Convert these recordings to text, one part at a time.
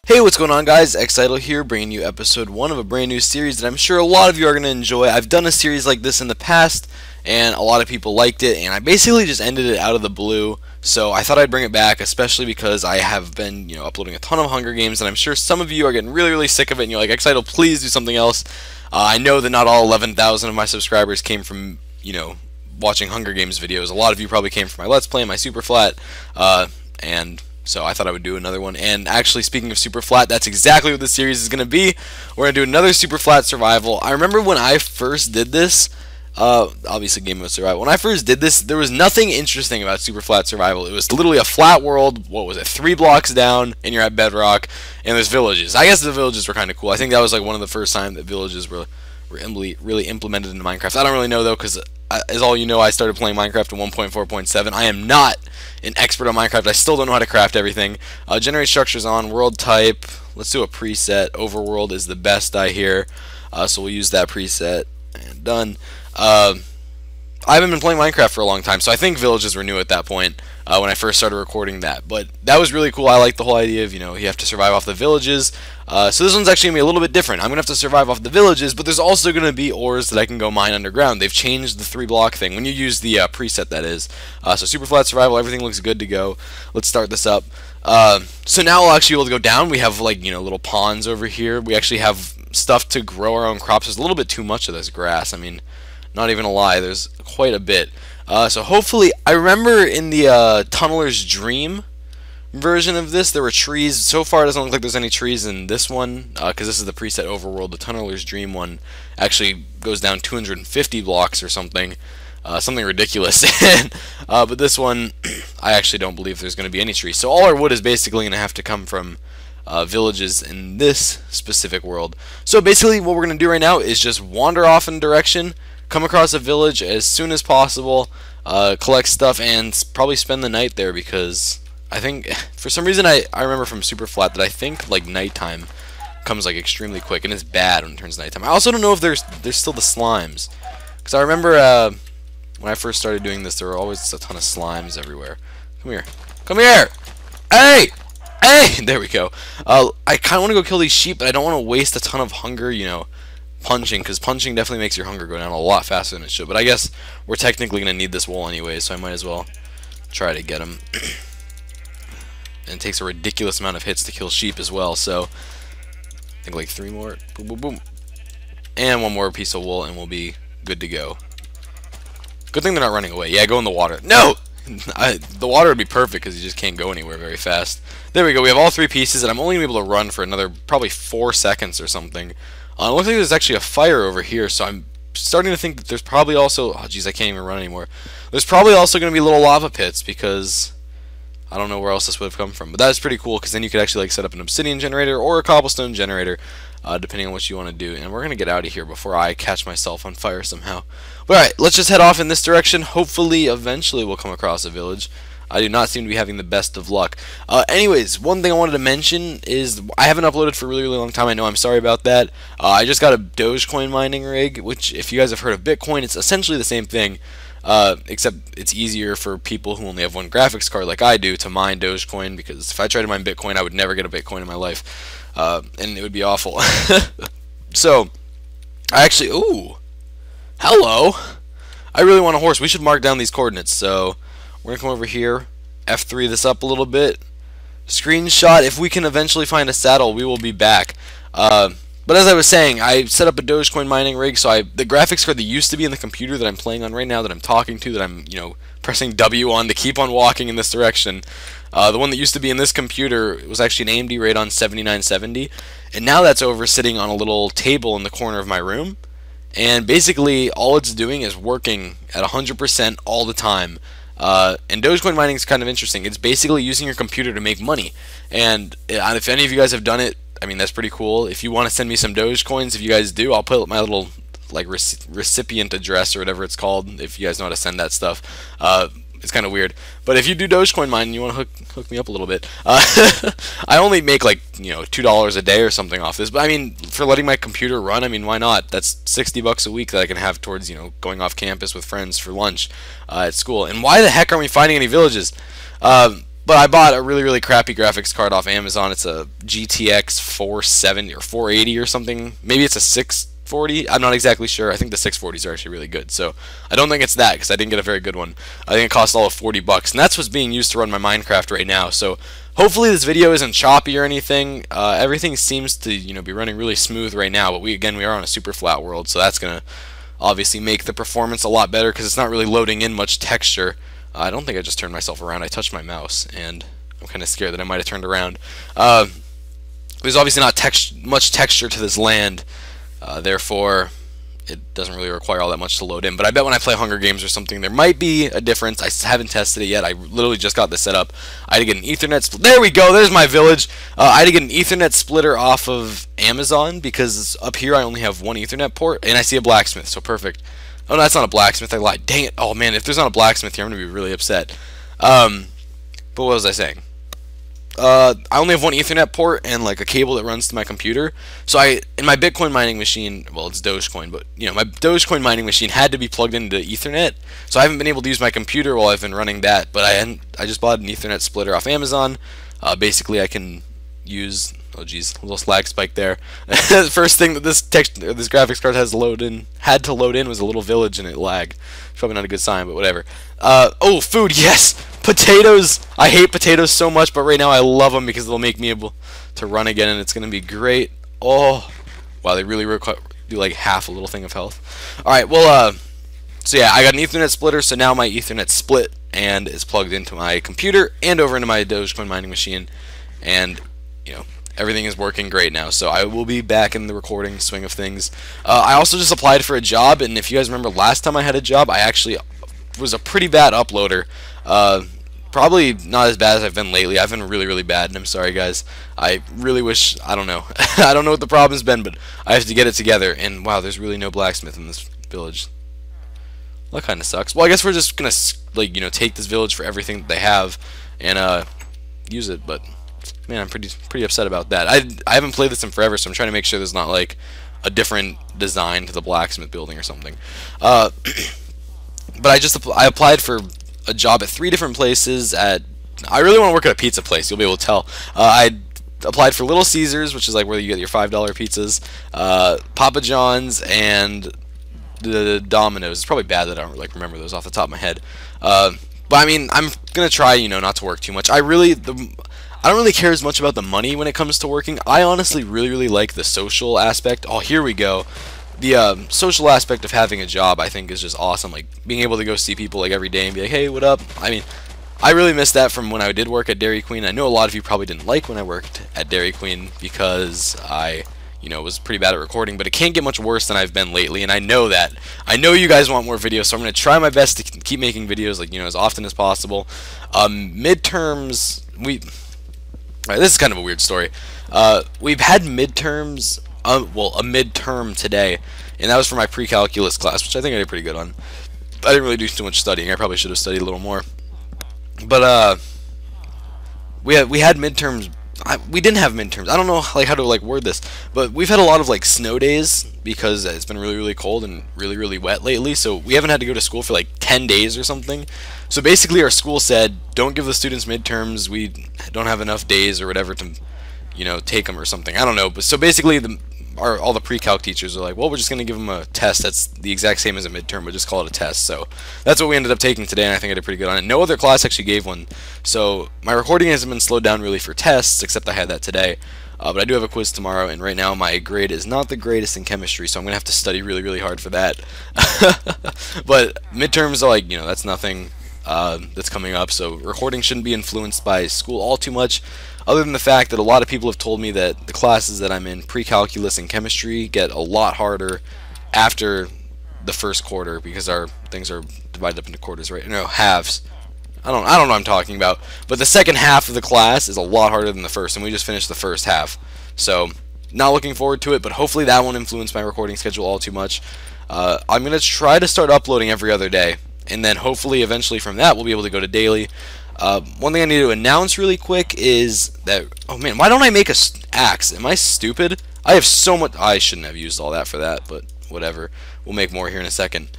Hey, what's going on, guys? xXidol here, bringing you episode 1 of a brand new series that I'm sure a lot of you are going to enjoy. I've done a series like this in the past, and a lot of people liked it, and I basically just ended it out of the blue, so I thought I'd bring it back, especially because I have been, uploading a ton of Hunger Games, and I'm sure some of you are getting really, really sick of it, and you're like, xXidol, please do something else. I know that not all 11,000 of my subscribers came from, watching Hunger Games videos. A lot of you probably came from my Let's Play, my Superflat, and so I thought I would do another one. And actually, speaking of Superflat, that's exactly what this series is going to be. We're going to do another Superflat survival. I remember when I first did this, obviously Game Mode Survival. When I first did this, there was nothing interesting about Superflat survival. It was literally a flat world, what was it, 3 blocks down, and you're at Bedrock, and there's villages. I guess the villages were kind of cool. I think that was like one of the first time that villages were really implemented into Minecraft. I don't really know, though, because as all you know, I started playing Minecraft in 1.4.7. I am not an expert on Minecraft. I still don't know how to craft everything. Generate structures on, world type. Let's do a preset. Overworld is the best, I hear. So we'll use that preset. And done. I haven't been playing Minecraft for a long time, so I think villages were new at that point when I first started recording that. But that was really cool. I like the whole idea of, you have to survive off the villages. So this one's actually going to be a little bit different. I'm going to have to survive off the villages, but there's also going to be ores that I can go mine underground. They've changed the 3-block thing when you use the preset, that is. So Superflat survival, everything looks good to go. Let's start this up. So now we'll actually be able to go down. We have, like, little ponds over here. We actually have stuff to grow our own crops. There's a little bit too much of this grass. I mean, not even a lie, there's quite a bit. So hopefully, I remember in the Tunneler's Dream version of this, there were trees. So far, it doesn't look like there's any trees in this one, because this is the preset Overworld. The Tunneler's Dream one actually goes down 250 blocks or something. Something ridiculous. But this one, I actually don't believe there's going to be any trees. So all our wood is basically going to have to come from villages in this specific world. So basically, what we're going to do right now is just wander off in a direction, come across a village as soon as possible, collect stuff, and probably spend the night there, because I think, for some reason, I remember from Superflat that I think, like, nighttime comes, like, extremely quick, and it's bad when it turns nighttime. I also don't know if there's still the slimes, because I remember when I first started doing this, there were always a ton of slimes everywhere. Come here. Come here! Hey! Hey! There we go. I kind of want to go kill these sheep, but I don't want to waste a ton of hunger, punching, because punching definitely makes your hunger go down a lot faster than it should. But I guess we're technically going to need this wool anyway, so I might as well try to get him. And it takes a ridiculous amount of hits to kill sheep as well, so I think like 3 more. Boom, boom, boom. And 1 more piece of wool, and we'll be good to go. Good thing they're not running away. Yeah, go in the water. No! The water would be perfect, because you just can't go anywhere very fast. There we go. We have all 3 pieces, and I'm only going to be able to run for another probably 4 seconds or something. It looks like there's actually a fire over here, so I'm starting to think that there's probably also... Oh, jeez, I can't even run anymore. There's probably also going to be little lava pits, because I don't know where else this would have come from. But that's pretty cool, because then you could actually, like, set up an obsidian generator or a cobblestone generator, depending on what you want to do. And we're going to get out of here before I catch myself on fire somehow. But alright, let's just head off in this direction. Hopefully, eventually, we'll come across a village. I do not seem to be having the best of luck. Anyways, one thing I wanted to mention is I haven't uploaded for a really, really long time. I know, I'm sorry about that. I just got a Dogecoin mining rig, which, if you guys have heard of Bitcoin, it's essentially the same thing, except it's easier for people who only have 1 graphics card like I do to mine Dogecoin, because if I tried to mine Bitcoin, I would never get a Bitcoin in my life, and it would be awful. So, I actually... Ooh! Hello! I really want a horse. We should mark down these coordinates, so... We're going to come over here, F3 this up a little bit, screenshot. If we can eventually find a saddle, we will be back. But as I was saying, I set up a Dogecoin mining rig, so the graphics card that used to be in the computer that I'm playing on right now, that I'm talking to, that I'm, pressing W on to keep on walking in this direction, the one that used to be in this computer was actually an AMD Radeon 7970, and now that's over sitting on a little table in the corner of my room, and basically all it's doing is working at 100% all the time. And Dogecoin mining is kind of interesting. It's basically using your computer to make money. And if any of you guys have done it, I mean, that's pretty cool. If you want to send me some Dogecoins, if you guys do, I'll put my little, like, recipient address or whatever it's called, if you guys know how to send that stuff. It's kind of weird. But if you do Dogecoin mine and you want to hook me up a little bit, I only make like, $2 a day or something off this. But I mean, for letting my computer run, I mean, why not? That's $60 a week that I can have towards, going off campus with friends for lunch at school. And why the heck aren't we finding any villages? But I bought a really crappy graphics card off Amazon. It's a GTX 470 or 480 or something. Maybe it's a 640. I'm not exactly sure. I think the 640s are actually really good. So I don't think it's that because I didn't get a very good one. I think it cost all of 40 bucks, and that's what's being used to run my Minecraft right now. So hopefully this video isn't choppy or anything. Everything seems to be running really smooth right now. But we are on a super flat world, so that's gonna obviously make the performance a lot better because it's not really loading in much texture. I don't think I just turned myself around. I touched my mouse, and I'm kind of scared that I might have turned around. There's obviously not much texture to this land, therefore it doesn't really require all that much to load in. But I bet when I play Hunger Games or something, there might be a difference. I haven't tested it yet. I literally just got this set up. I had to get an Ethernet there we go. There's my village. I had to get an Ethernet splitter off of Amazon because up here I only have one Ethernet port, and I see a blacksmith, so perfect. Oh, no, that's not a blacksmith. I lied. Dang it. Oh, man, if there's not a blacksmith here, I'm going to be really upset. But what was I saying? I only have one Ethernet port and like a cable that runs to my computer. So in my Bitcoin mining machine, well, it's Dogecoin, but my Dogecoin mining machine had to be plugged into Ethernet. So I haven't been able to use my computer while I've been running that. But I just bought an Ethernet splitter off Amazon. Basically, I can use. Oh geez, a little slag spike there. The first thing that this graphics card had to load in was a little village, and it lagged. It's probably not a good sign, but whatever. Oh, food, yes! Potatoes! I hate potatoes so much, but right now I love them because they'll make me able to run again, and it's going to be great. Oh, wow, they really do like half a little thing of health. Alright, well, so yeah, I got an Ethernet splitter, so now my Ethernet split and is plugged into my computer and over into my Dogecoin mining machine, and, everything is working great now, so I will be back in the recording swing of things. I also just applied for a job, and if you guys remember last time I had a job, I actually was a pretty bad uploader. Probably not as bad as I've been lately. I've been really bad, and I'm sorry, guys. I really wish, I don't know. I don't know what the problem's been, but I have to get it together, and wow, there's really no blacksmith in this village. That kind of sucks. Well, I guess we're just gonna, like, take this village for everything that they have, and, use it, but man, I'm pretty upset about that. I haven't played this in forever, so I'm trying to make sure there's not like a different design to the blacksmith building or something. But I applied for a job at 3 different places. I really want to work at a pizza place. You'll be able to tell. I applied for Little Caesars, which is like where you get your $5 pizzas, Papa John's, and the Domino's. It's probably bad that I don't like remember those off the top of my head. But I mean, I'm gonna try, not to work too much. I don't really care as much about the money when it comes to working. I honestly really like the social aspect. Oh, here we go. The social aspect of having a job, I think, is just awesome. Like, being able to go see people like every day and be like, hey, what up? I mean, I really miss that from when I did work at Dairy Queen. I know a lot of you probably didn't like when I worked at Dairy Queen because I, was pretty bad at recording, but it can't get much worse than I've been lately, and I know that. I know you guys want more videos, so I'm going to try my best to keep making videos, like, as often as possible. Midterms, Alright, this is kind of a weird story. We've had midterms, well, a midterm today, and that was for my pre-calculus class, which I think I did pretty good on. I didn't really do too much studying. I probably should have studied a little more. But, we had midterms. We didn't have midterms. I don't know how to word this, but we've had a lot of snow days because it's been really cold and really wet lately, so we haven't had to go to school for like 10 days or something. So basically our school said, don't give the students midterms, we don't have enough days or whatever to take them or something. I don't know, but so basically all the pre-calc teachers are like, well, we're just going to give them a test that's the exact same as a midterm, but just call it a test. So that's what we ended up taking today, and I think I did pretty good on it. No other class actually gave one, so my recording hasn't been slowed down really for tests, except I had that today. But I do have a quiz tomorrow, and right now my grade is not the greatest in chemistry, so I'm going to have to study really hard for that. But midterms are that's nothing that's coming up, so recording shouldn't be influenced by school all too much, other than the fact that a lot of people have told me that the classes that I'm in, pre-calculus and chemistry, get a lot harder after the first quarter because our things are divided up into quarters, right? No, halves. I don't know what I'm talking about, but the second half of the class is a lot harder than the first, and we just finished the first half. So, not looking forward to it, but hopefully that won't influence my recording schedule all too much. I'm going to try to start uploading every other day, and then hopefully eventually from that we'll be able to go to daily. One thing I need to announce really quick is that, oh man, why don't I make a axe? Am I stupid? I have so much, I shouldn't have used all that for that, but whatever. We'll make more here in a second.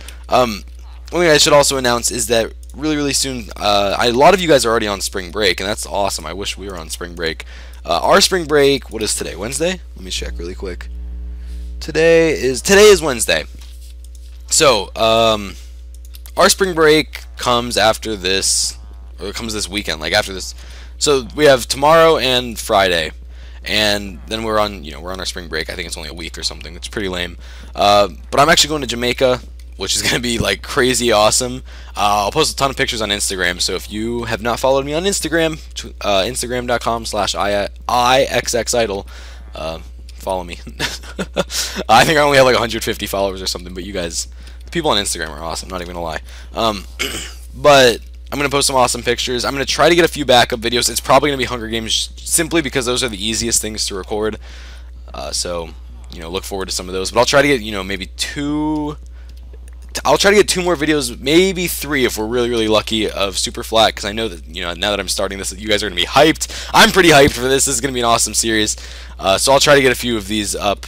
one thing I should also announce is that really soon, a lot of you guys are already on spring break, and that's awesome. I wish we were on spring break. Our spring break, what is today? Wednesday? Let me check really quick. Today is Wednesday. So, our spring break comes after this, or it comes this weekend, like after this. So we have tomorrow and Friday, and then we're on our spring break. I think it's only a week or something. It's pretty lame. But I'm actually going to Jamaica, which is going to be like crazy awesome. I'll post a ton of pictures on Instagram, so if you have not followed me on Instagram, instagram.com/ixxidol, follow me. I think I only have like 150 followers or something, but you guys, the people on Instagram are awesome, not even gonna lie. But I'm gonna post some awesome pictures. I'm gonna try to get a few backup videos. It's probably gonna be Hunger Games, simply because those are the easiest things to record. So look forward to some of those. But I'll try to get maybe two. I'll try to get 2 more videos, maybe 3 if we're really lucky, of Superflat, because I know that now that I'm starting this, you guys are gonna be hyped. I'm pretty hyped for this. This is gonna be an awesome series. So I'll try to get a few of these up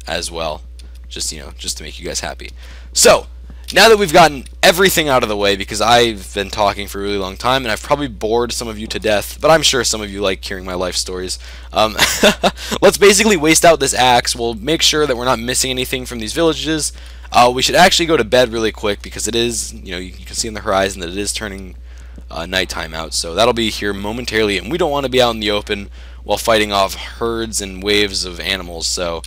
as well, just to make you guys happy. So now that we've gotten everything out of the way, because I've been talking for a really long time and I've probably bored some of you to death, but I'm sure some of you like hearing my life stories. Let's basically waste out this axe. We'll make sure that we're not missing anything from these villages. We should actually go to bed really quick, because it is, you can see on the horizon that it is turning nighttime out. So that'll be here momentarily, and we don't want to be out in the open while fighting off herds and waves of animals. So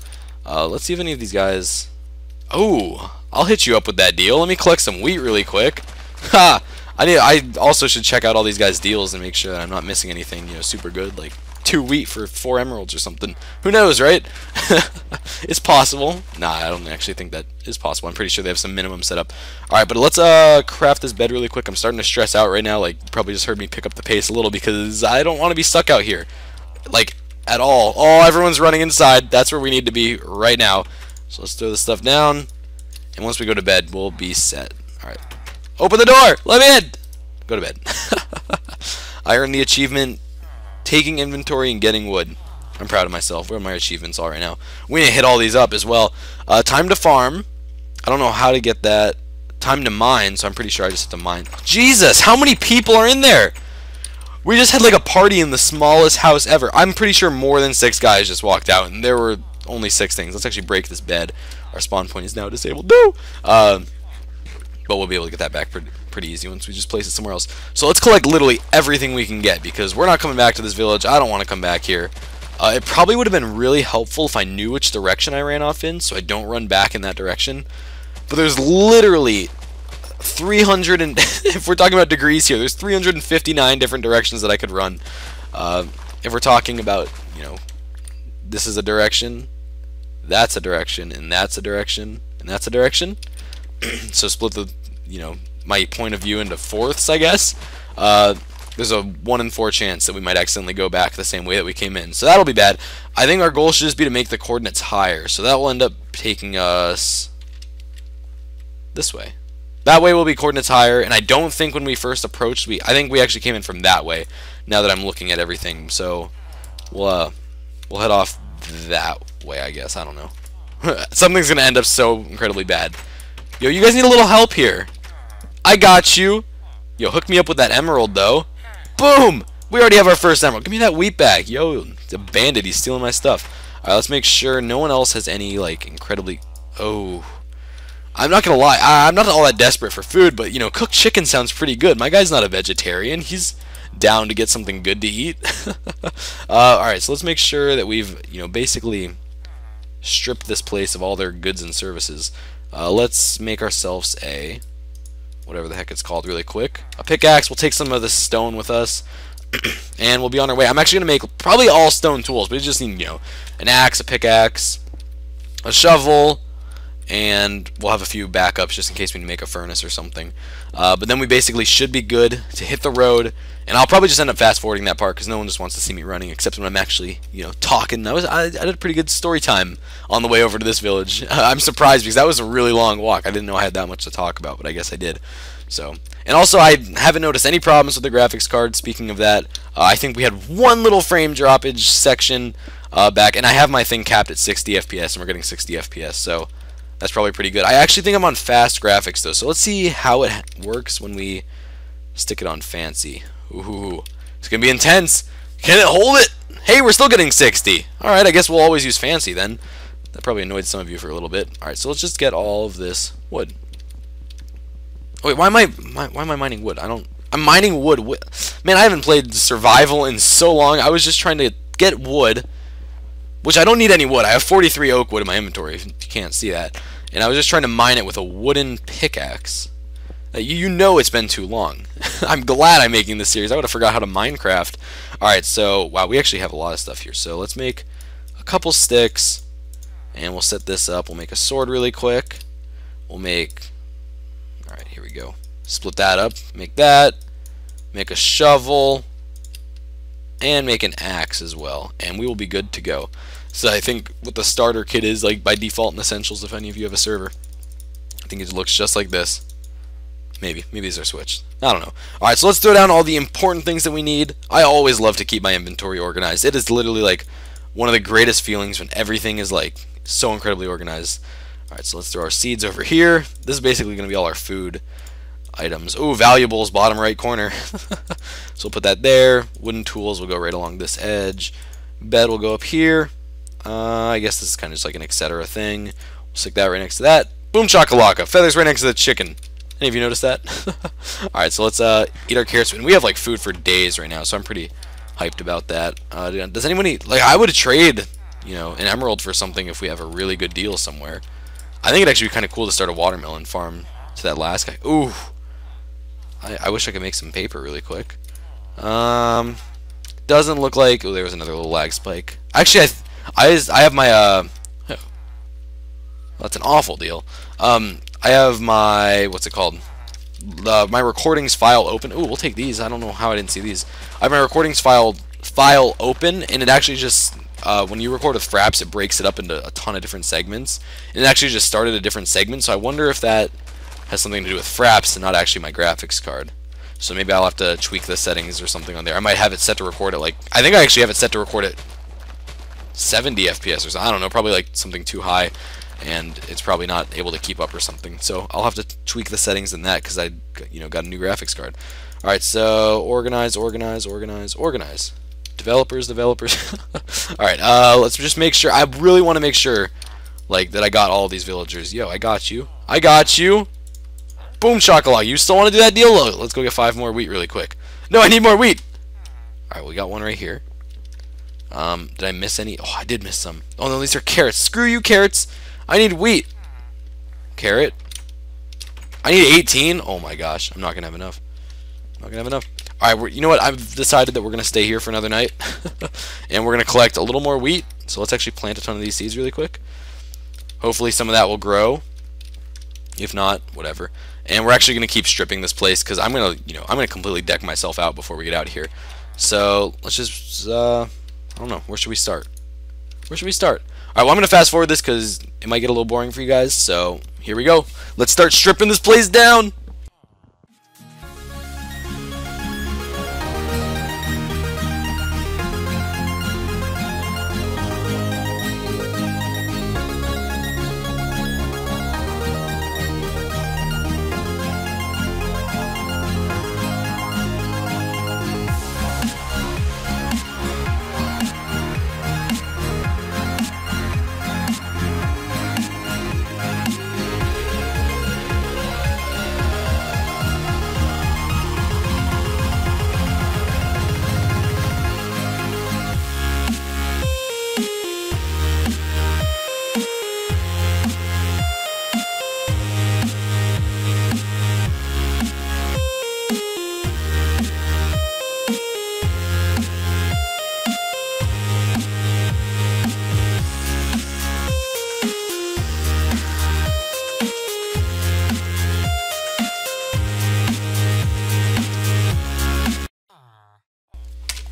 let's see if any of these guys. Oh, I'll hit you up with that deal. Let me collect some wheat really quick. Ha! I also should check out all these guys' deals and make sure that I'm not missing anything, super good, like 2 wheat for 4 emeralds or something. Who knows, right? It's possible. Nah, I don't actually think that is possible. I'm pretty sure they have some minimum set up. Alright, but let's craft this bed really quick. I'm starting to stress out right now. Like, you probably just heard me pick up the pace a little, because I don't want to be stuck out here. Like, at all. Oh, everyone's running inside. That's where we need to be right now. So let's throw this stuff down, and once we go to bed, we'll be set. Alright. Open the door! Let me in! Go to bed. I earned the achievement taking inventory and getting wood. I'm proud of myself. Where are my achievements all right now? We need to hit all these up as well. Time to farm. I don't know how to get that. Time to mine, so I'm pretty sure I just have to mine. Jesus, how many people are in there? We just had like a party in the smallest house ever. I'm pretty sure more than 6 guys just walked out, and there were only 6 things. Let's actually break this bed. Our spawn point is now disabled. No! But we'll be able to get that back pretty easy once we just place it somewhere else. So let's collect literally everything we can get, because we're not coming back to this village. I don't want to come back here. It probably would have been really helpful if I knew which direction I ran off in, so I don't run back in that direction. But there's literally 300 and if we're talking about degrees here, there's 359 different directions that I could run. If we're talking about, this is a direction, that's a direction, and that's a direction, and that's a direction. So split the, my point of view into fourths, I guess. There's a 1 in 4 chance that we might accidentally go back the same way that we came in. So that'll be bad. I think our goal should just be to make the coordinates higher. So that will end up taking us this way. That way will be coordinates higher, and I don't think when we first approached, I think we actually came in from that way, now that I'm looking at everything. So we'll head off that way, I guess. I don't know. Something's going to end up so incredibly bad. Yo, you guys need a little help here. I got you. Yo, hook me up with that emerald, though. Boom! We already have our first emerald. Give me that wheat bag. Yo, it's a bandit. He's stealing my stuff. Alright, let's make sure no one else has any, like, incredibly... Oh. I'm not gonna lie. I'm not all that desperate for food, but, cooked chicken sounds pretty good. My guy's not a vegetarian. He's down to get something good to eat. Alright, so let's make sure that we've, basically stripped this place of all their goods and services. Let's make ourselves a... whatever the heck it's called really quick. A pickaxe. We'll take some of the stone with us, and we'll be on our way. I'm actually going to make probably all stone tools, but we just need, an axe, a pickaxe, a shovel, and we'll have a few backups just in case we need to make a furnace or something. But then we basically should be good to hit the road, and I'll probably just end up fast forwarding that part because no one just wants to see me running except when I'm actually, talking. I did a pretty good story time on the way over to this village. I'm surprised because that was a really long walk. I didn't know I had that much to talk about, but I guess I did. So, and also I haven't noticed any problems with the graphics card. Speaking of that, I think we had one little frame droppage section back, and I have my thing capped at 60 FPS, and we're getting 60 FPS. So That's probably pretty good. I actually think I'm on fast graphics though, so let's see how it works when we stick it on fancy. Ooh, it's gonna be intense. Can it hold it? Hey, we're still getting 60. Alright, I guess we'll always use fancy then. That probably annoyed some of you for a little bit. Alright, so let's just get all of this wood. Oh, wait, why am I mining wood? I'm mining wood. Man, I haven't played survival in so long. I was just trying to get wood, which I don't need any wood. I have 43 oak wood in my inventory, if you can't see that. And I was just trying to mine it with a wooden pickaxe. You know it's been too long. I'm glad I'm making this series. I would have forgot how to Minecraft. Alright, so, wow, we actually have a lot of stuff here. So let's make a couple sticks, and we'll set this up. We'll make a sword really quick. We'll make... Alright, here we go. Split that up. Make that. Make a shovel. And make an axe as well. And we will be good to go. So I think what the starter kit is, like, by default in Essentials, if any of you have a server. I think it looks just like this. Maybe these are switched. I don't know. Alright, so let's throw down all the important things that we need. I always love to keep my inventory organized. It is literally like one of the greatest feelings when everything is like so incredibly organized. Alright, so let's throw our seeds over here. This is basically going to be all our food items. Ooh, valuables, bottom right corner. So we'll put that there. Wooden tools will go right along this edge. Bed will go up here. I guess this is kind of just like an etc. thing. We'll stick that right next to that. Boom chakalaka. Feathers right next to the chicken. Any of you notice that? Alright, so let's eat our carrots. And we have like food for days right now, so I'm pretty hyped about that. Does anyone eat? Like, I would trade, you know, an emerald for something if we have a really good deal somewhere. I think it'd actually be kind of cool to start a watermelon farm to that last guy. Ooh. I wish I could make some paper really quick. Doesn't look like... Oh, there was another little lag spike. Actually, I have my... Oh, that's an awful deal. I have my, what's it called? My recordings file open. Ooh, we'll take these. I don't know how I didn't see these. I have my recordings file open, and it actually just, when you record with Fraps, it breaks it up into a ton of different segments. And it actually just started a different segment, so I wonder if that has something to do with Fraps and not actually my graphics card. So maybe I'll have to tweak the settings or something on there. I might have it set to record at like, I think I actually have it set to record at 70 FPS or something. I don't know, probably like something too high. And it's probably not able to keep up or something. So I'll have to tweak the settings in that because I, you know, got a new graphics card. All right, so organize. Developers. All right, let's just make sure. I really want to make sure, like, that I got all these villagers. Yo, I got you. Boom shakalaka. You still want to do that deal? Let's go get 5 more wheat really quick. No, I need more wheat. All right, we got one right here. Did I miss any? Oh, I did miss some. Oh no, these are carrots. Screw you, carrots. I need wheat. Carrot. I need 18. Oh my gosh, I'm not gonna have enough. Alright, you know what? I've decided that we're gonna stay here for another night. And we're gonna collect a little more wheat. So let's actually plant a ton of these seeds really quick. Hopefully some of that will grow. If not, whatever. And we're actually gonna keep stripping this place because I'm gonna completely deck myself out before we get out of here. So let's just I don't know, where should we start? Alright, well, I'm going to fast forward this because it might get a little boring for you guys, so here we go. Let's start stripping this place down!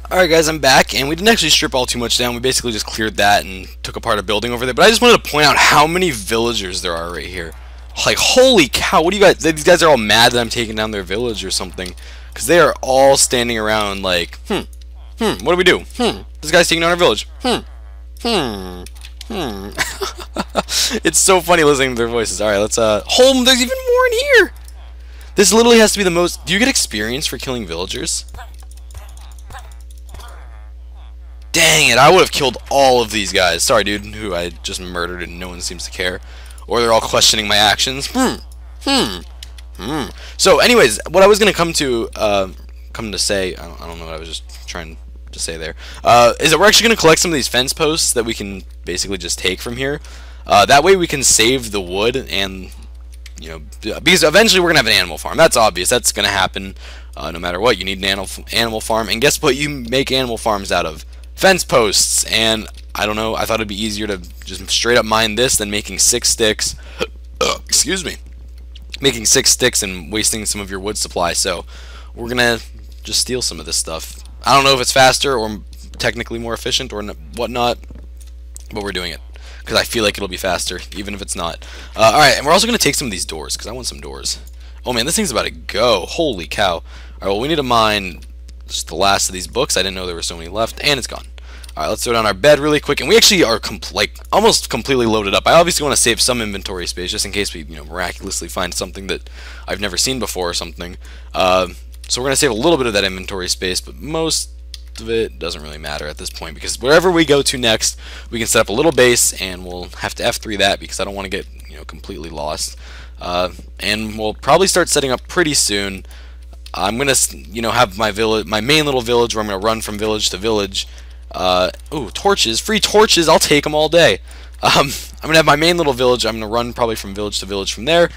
Alright guys, I'm back, and we didn't actually strip all too much down. We basically just cleared that and took apart a building over there. But I just wanted to point out how many villagers there are right here. Like, holy cow, what do you guys... These guys are all mad that I'm taking down their village or something. Because they are all standing around like, what do we do? This guy's taking down our village. Hmm. It's so funny listening to their voices. Alright, let's, Home, there's even more in here! This literally has to be the most... Do you get experience for killing villagers? Dang it, I would have killed all of these guys. Sorry, dude, who I just murdered and no one seems to care. Or they're all questioning my actions. So, anyways, what I was going to come to say, I don't know what I was just trying to say there, is that we're actually going to collect some of these fence posts that we can basically just take from here. That way we can save the wood and, you know, because eventually we're going to have an animal farm. That's obvious. That's going to happen no matter what. You need an animal farm. And guess what you make animal farms out of? Fence posts. And I don't know, I thought it'd be easier to just straight up mine this than making 6 sticks. Excuse me. Making 6 sticks and wasting some of your wood supply. So we're going to just steal some of this stuff. I don't know if it's faster or technically more efficient or whatnot, but we're doing it because I feel like it'll be faster, even if it's not. Alright, and we're also going to take some of these doors because I want some doors. Oh man, this thing's about to go. Holy cow. Alright, well, we need to mine just the last of these books. I didn't know there were so many left, and it's gone. Alright, let's throw down our bed really quick, and we actually are almost completely loaded up. I obviously want to save some inventory space just in case we, you know, miraculously find something that I've never seen before or something. So we're going to save a little bit of that inventory space, but most of it doesn't really matter at this point because wherever we go to next, we can set up a little base, and we'll have to F3 that because I don't want to get, you know, completely lost. And we'll probably start setting up pretty soon. I'm going to, you know, have my main little village where I'm going to run from village to village. Ooh, torches, free torches, I'll take them all day. I'm going to have my main little village. I'm going to run probably from village to village from there,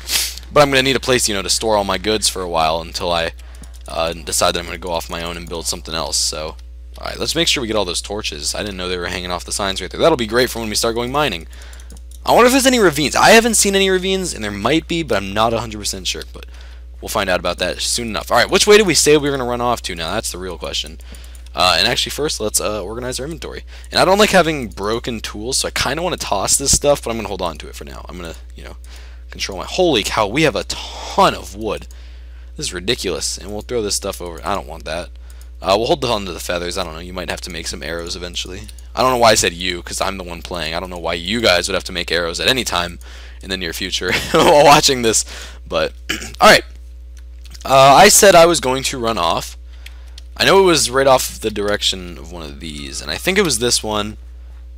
but I'm going to need a place, you know, to store all my goods for a while until I decide that I'm going to go off my own and build something else. So, alright, let's make sure we get all those torches. I didn't know they were hanging off the signs right there. That'll be great for when we start going mining. I wonder if there's any ravines. I haven't seen any ravines, and there might be, but I'm not 100% sure. But we'll find out about that soon enough. Alright, which way did we say we were going to run off to now? That's the real question. And actually, first, let's organize our inventory. And I don't like having broken tools, so I kind of want to toss this stuff, but I'm going to hold on to it for now. I'm going to, you know, control my... Holy cow, we have a ton of wood. This is ridiculous, and we'll throw this stuff over. I don't want that. We'll hold on to the feathers. I don't know. You might have to make some arrows eventually. I don't know why I said you, because I'm the one playing. I don't know why you guys would have to make arrows at any time in the near future while watching this. But, alright. I said I was going to run off. I know it was right off the direction of one of these, and I think it was this one.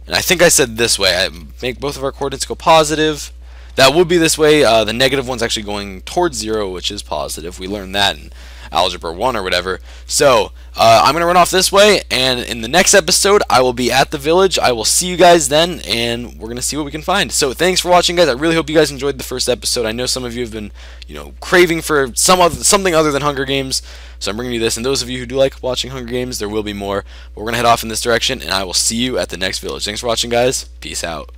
And I think I said this way. I make both of our coordinates go positive. That would be this way. The negative one's actually going towards 0, which is positive. We learned that in Algebra 1 or whatever. So, I'm going to run off this way, and in the next episode, I will be at the village. I will see you guys then, and we're going to see what we can find. So, thanks for watching, guys. I really hope you guys enjoyed the first episode. I know some of you have been, you know, craving for something other than Hunger Games, so I'm bringing you this. And those of you who do like watching Hunger Games, there will be more. But we're going to head off in this direction, and I will see you at the next village. Thanks for watching, guys. Peace out.